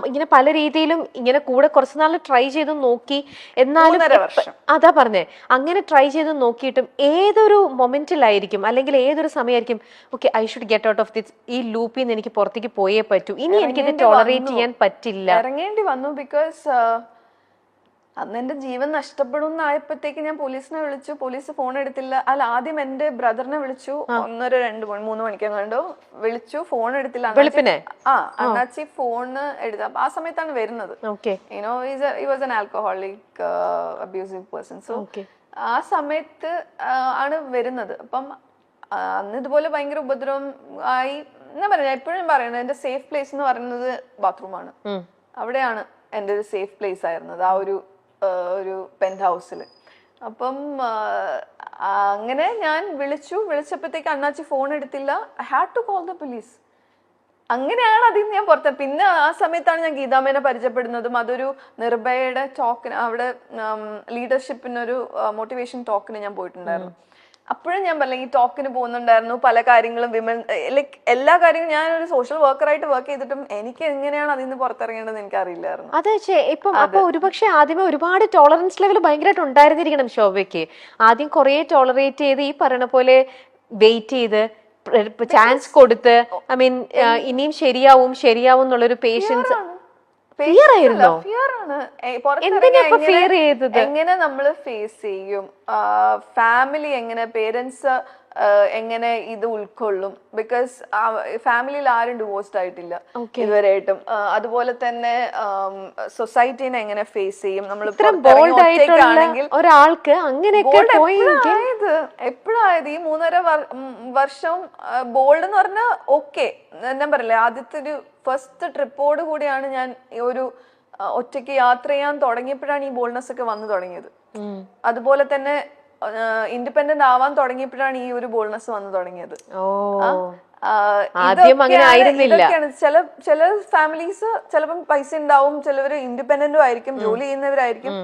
ഇങ്ങനെ പല രീതിയിലും ഇങ്ങനെ കൂടെ കുറച്ച് നാൾ ട്രൈ ചെയ്ത് നോക്കി, എന്നാലും അതാ പറഞ്ഞേ, അങ്ങനെ ട്രൈ ചെയ്ത് നോക്കിയിട്ടും ഏതൊരു മൊമെന്റിലായിരിക്കും അല്ലെങ്കിൽ ഏതൊരു സമയമായിരിക്കും okay I should get out of this, ഈ ലൂപ്പിൽ നിന്ന് എനിക്ക് പുറത്തേക്ക് പോയേ പറ്റൂ, ഇനി എനിക്കിത് ടോളറേറ്റ് ചെയ്യാൻ പറ്റില്ല, ഇറങ്ങേണ്ടി വന്നു. ബിക്കോസ് അന്ന് എന്റെ ജീവൻ നഷ്ടപ്പെടും എന്നായപ്പോഴത്തേക്ക് ഞാൻ പോലീസിനെ വിളിച്ചു. പോലീസ് ഫോൺ എടുത്തില്ല. അല്ല, ആദ്യം എന്റെ ബ്രദറിനെ വിളിച്ചു. 1-2 മണിക്ക് കണ്ടു വിളിച്ചു, ഫോൺ എടുത്തില്ല. അണ്ണാച്ചി ഫോണ് എടുത്ത ആ സമയത്താണ് വരുന്നത്. Was an alcoholic abusive person. So ആ സമയത്ത് ആണ് വരുന്നത്. അപ്പം അന്ന് ഇതുപോലെ ഭയങ്കര ഉപദ്രവം ആയി. ഞാൻ പറയാം, എപ്പോഴും പറയുന്നത് എന്റെ സേഫ് പ്ലേസ് എന്ന് പറയുന്നത് ബാത്റൂമാണ്. അവിടെയാണ് എൻ്റെ ഒരു സേഫ് പ്ലേസ് ആയിരുന്നത്, ആ ഒരു പെന്റ് ഹൗസിൽ. അപ്പം അങ്ങനെ ഞാൻ വിളിച്ചപ്പോഴത്തേക്ക് അണ്ണാച്ചി ഫോൺ എടുത്തില്ല. I had to call the police. അങ്ങനെയാണ് അതിൽ നിന്ന് ഞാൻ പുറത്ത്. പിന്നെ ആ സമയത്താണ് ഞാൻ ഗീതാമേനെ പരിചയപ്പെടുന്നതും. അതൊരു നിർഭയയുടെ ടോക്കിന്, അവിടെ ലീഡർഷിപ്പിനൊരു മോട്ടിവേഷൻ ടോക്കിന് ഞാൻ പോയിട്ടുണ്ടായിരുന്നു. അപ്പോഴും ഞാൻ പറഞ്ഞ ഈ ടോക്കിന് പോകുന്നുണ്ടായിരുന്നു. പല കാര്യങ്ങളും വിമൻ ലൈക്ക് എല്ലാ കാര്യങ്ങളും ഞാനൊരു സോഷ്യൽ വർക്കറായിട്ട് വർക്ക് ചെയ്തിട്ടും എനിക്ക് എങ്ങനെയാണ് അതിൽ നിന്ന് പുറത്തിറങ്ങേണ്ടത് എനിക്ക് അറിയില്ലായിരുന്നു. അതെ, ഇപ്പം അപ്പൊ ഒരുപക്ഷെ ആദ്യമേ ഒരുപാട് ടോളറൻസ് ലെവൽ ഭയങ്കരമായിട്ട് ഉണ്ടായിരുന്നിരിക്കണം ശോഭയ്ക്ക്. ആദ്യം കുറെ ടോളറേറ്റ് ചെയ്ത് ഈ പറയുന്ന പോലെ വെയിറ്റ് ചെയ്ത് ചാൻസ് കൊടുത്ത്, ഐ മീൻ ഇനിയും ശരിയാവും എന്നുള്ളൊരു പേഷ്യൻസ്. എങ്ങനെ നമ്മള് ഫേസ് ചെയ്യും, ഫാമിലി എങ്ങനെ, പേരൻസ് എങ്ങനെ ഇത് ഉൾക്കൊള്ളും. ബിക്കോസ് ഫാമിലിയിൽ ആരും ഡിവോഴ്സ്ഡ് ആയിട്ടില്ല ഇതുവരെയായിട്ടും. അതുപോലെ തന്നെ സൊസൈറ്റീനെ എങ്ങനെ ഫേസ് ചെയ്യും നമ്മൾ ഒരാൾക്ക് അങ്ങനെയൊക്കെ എപ്പോഴായത് ഈ 3.5 വർഷം ബോൾഡ് എന്ന് പറഞ്ഞാൽ ഓക്കെ. ഞാൻ പറയില്ലേ, ആദ്യത്തെ ഒരു ഫസ്റ്റ് ട്രിപ്പോട് കൂടിയാണ് ഞാൻ ഒരു ഒറ്റയ്ക്ക് യാത്ര ചെയ്യാൻ തുടങ്ങിയപ്പോഴാണ് ഈ ബോൾഡ്നെസ് ഒക്കെ വന്നു തുടങ്ങിയത്. അതുപോലെ തന്നെ ഇൻഡിപെൻഡന്റ് ആവാൻ തുടങ്ങിയപ്പോഴാണ് ഈ ഒരു ബോൾഡ്നെസ് വന്നു തുടങ്ങിയത്. ഇതൊക്കെയാണ് ചില ഫാമിലീസ് ചിലപ്പം പൈസ ഉണ്ടാവും, ചിലവര് ഇൻഡിപെൻഡന്റും ആയിരിക്കും, ജോലി ചെയ്യുന്നവരായിരിക്കും.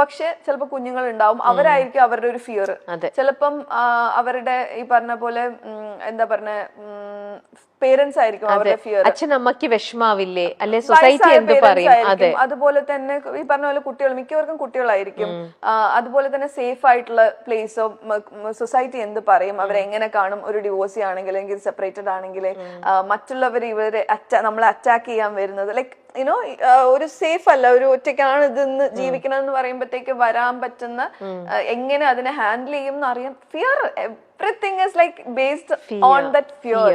പക്ഷെ ചിലപ്പോ കുഞ്ഞുങ്ങൾ ഉണ്ടാവും, അവരായിരിക്കും അവരുടെ ഒരു ഫിയർ. ചിലപ്പം അവരുടെ ഈ പറഞ്ഞ പോലെ എന്താ പറഞ്ഞ പേരൻസ് ആയിരിക്കും അവരുടെ ഫിയർ. അച്ഛനമ്മക്ക് വിഷമാവില്ലേ, അല്ലെ സൊസൈറ്റി എന്ത് പറയും. അതുപോലെ തന്നെ ഈ പറഞ്ഞ പോലെ കുട്ടികൾ, മിക്കവർക്കും കുട്ടികളായിരിക്കും. അതുപോലെ തന്നെ സേഫ് ആയിട്ടുള്ള പ്ലേസോ സൊസൈറ്റി എന്ത് പറയും, അവരെങ്ങനെ കാണും. ഒരു ഡിവോഴ്സി ആണെങ്കിൽ, അല്ലെങ്കിൽ സെപ്പറേറ്റഡ് ആണെങ്കിൽ മറ്റുള്ളവർ ഇവരെ നമ്മളെ അറ്റാക്ക് ചെയ്യാൻ വരുന്നത് ലൈക്ക് ഒരു സേഫ് അല്ല, ഒരു ഒറ്റയ്ക്കാണ് ഇതെന്ന് ജീവിക്കണമെന്ന് പറയുമ്പോഴത്തേക്ക് വരാൻ പറ്റുന്ന എങ്ങനെ അതിനെ ഹാൻഡിൽ ചെയ്യും എന്ന് അറിയാം. Fear, everything is like based on that fear.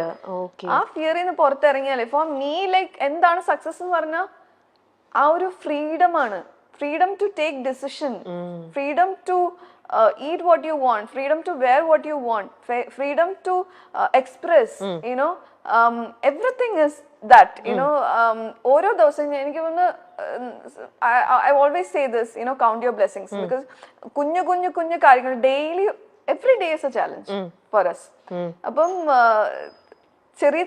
ആ ഫിയറിൽ നിന്ന് പുറത്തിറങ്ങിയാലേ ഫോർ മീ ലൈക്ക് എന്താണ് സക്സസ് എന്ന് പറഞ്ഞാൽ ആ ഒരു ഫ്രീഡം ആണ്. Freedom to take decision, freedom to eat what you want, freedom to wear what you want, freedom to express, everything is that, ഓരോ ദിവസം എനിക്ക് തോന്നുന്നു I always say this, count your blessings, because കുഞ്ഞു കാര്യങ്ങൾ daily every day is a challenge for us. അപ്പം ചെറിയ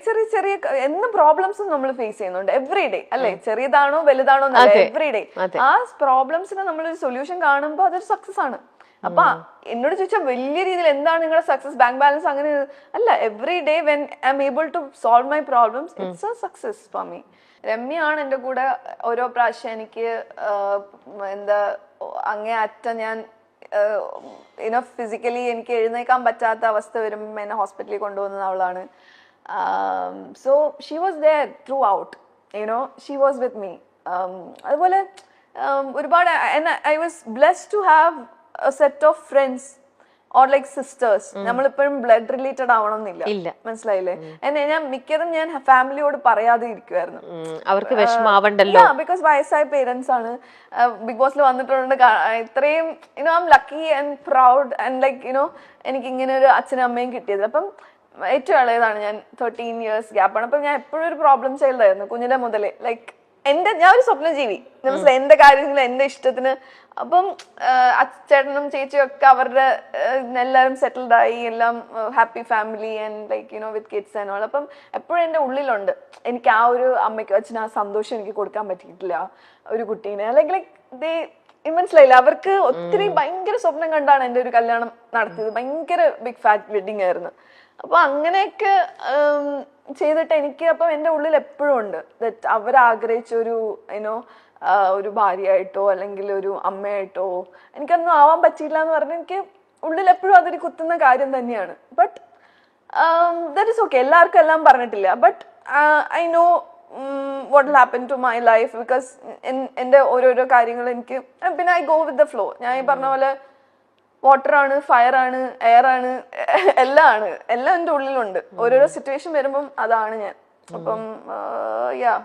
എന്നും പ്രോബ്ലംസും നമ്മൾ ഫേസ് ചെയ്യുന്നുണ്ട് എവറി ഡേ, അല്ലെ? ചെറിയതാണോ വലുതാണോ എന്നല്ല, എവറി ഡേ ആ പ്രോബ്ലംസിന് നമ്മളൊരു സൊല്യൂഷൻ കാണുമ്പോൾ അതൊരു സക്സസ് ആണ്. അപ്പൊ എന്നോട് ചോദിച്ചാൽ വലിയ രീതിയിൽ എന്താണ് നിങ്ങളുടെ സക്സസ്, ബാങ്ക് ബാലൻസ് അങ്ങനെ അല്ല. Every day when I am able to solve my problems, it's a success for me. രമ്യയാണ് എൻ്റെ കൂടെ ഓരോ പ്രാവശ്യം എനിക്ക് എന്താ അങ്ങേ അറ്റം ഞാൻ ഫിസിക്കലി എനിക്ക് എഴുന്നേക്കാൻ പറ്റാത്ത അവസ്ഥ വരുമ്പോൾ എന്നെ ഹോസ്പിറ്റലിൽ കൊണ്ടുപോകുന്നത് അവളാണ്. So she was there throughout, she was with me. അതുപോലെ ഒരുപാട് I was blessed to have a set of friends or like sisters. നമ്മളിപ്പോഴും ബ്ലഡ് റിലേറ്റഡ് ആവണമെന്നില്ല, മനസ്സിലായില്ലേ? ഞാൻ മിക്കതും ഞാൻ ഫാമിലിയോട് പറയാതെ ഇരിക്കുവായിരുന്നു, അവർക്ക് വിഷമാവണ്ടല്ലോ. ബിക്കോസ് വയസ്സായ പേരൻസ് ആണ്. ബിഗ് ബോസിൽ വന്നിട്ടുണ്ട്. ഇത്രയും I am lucky and proud and like എനിക്ക് ഇങ്ങനെ ഒരു അച്ഛനും അമ്മയും കിട്ടിയത്. അപ്പം ഏറ്റവും ഇളയതാണ് ഞാൻ, 13 years ഗ്യാപ്പാണ്. അപ്പം ഞാൻ എപ്പോഴും ഒരു പ്രോബ്ലം ചൈൽഡ് ആയിരുന്നു കുഞ്ഞിലെ മുതലേ. ലൈക്ക് ഞാൻ ഒരു സ്വപ്ന ജീവി, മനസ്സിലായി, എന്റെ കാര്യങ്ങൾ എന്റെ ഇഷ്ടത്തിന്. അപ്പം ചേട്ടനും ചേച്ചിയും ഒക്കെ അവരുടെ എല്ലാവരും സെറ്റിൽഡ് ആയി, എല്ലാം happy family and like with kids and all. അപ്പം എപ്പോഴും എൻ്റെ ഉള്ളിലുണ്ട് എനിക്ക് ആ ഒരു അമ്മയ്ക്ക് അച്ഛനും ആ സന്തോഷം എനിക്ക് കൊടുക്കാൻ പറ്റിയിട്ടില്ല ഒരു കുട്ടീനെ. ലൈക്ക് മനസ്സിലായില്ല, അവർക്ക് ഒത്തിരി ഭയങ്കര സ്വപ്നം കണ്ടാണ് എൻ്റെ ഒരു കല്യാണം നടത്തിയത്. ഭയങ്കര ബിഗ് ഫാറ്റ് വെഡിങ് ആയിരുന്നു. അപ്പൊ അങ്ങനെയൊക്കെ ചെയ്തിട്ട് എനിക്ക് അപ്പം എൻ്റെ ഉള്ളിൽ എപ്പോഴും ഉണ്ട് ദറ്റ് അവരാഗ്രഹിച്ച ഒരു യുനോ ഒരു ഭാര്യയായിട്ടോ അല്ലെങ്കിൽ ഒരു അമ്മയായിട്ടോ എനിക്കൊന്നും ആവാൻ പറ്റിയില്ല എന്ന് പറഞ്ഞാൽ എനിക്ക് ഉള്ളിൽ എപ്പോഴും അതൊരു കുത്തുന്ന കാര്യം തന്നെയാണ്. ബട്ട് ദാറ്റ് ഇസ് ഓക്കെ, എല്ലാവർക്കും എല്ലാം പറഞ്ഞിട്ടില്ല. But I know what will happen to my life because എൻ്റെ ഓരോരോ കാര്യങ്ങൾ എനിക്ക് പിന്നെ I go with the flow. ഞാൻ ഈ പറഞ്ഞ പോലെ വാട്ടർ ആണ്, ഫയർ ആണ്, എയർ ആണ്, എല്ലാം എൻ്റെ ഉള്ളിലുണ്ട്. ഓരോരോ സിറ്റുവേഷൻ വരുമ്പം അതാണ് ഞാൻ. അപ്പം യാ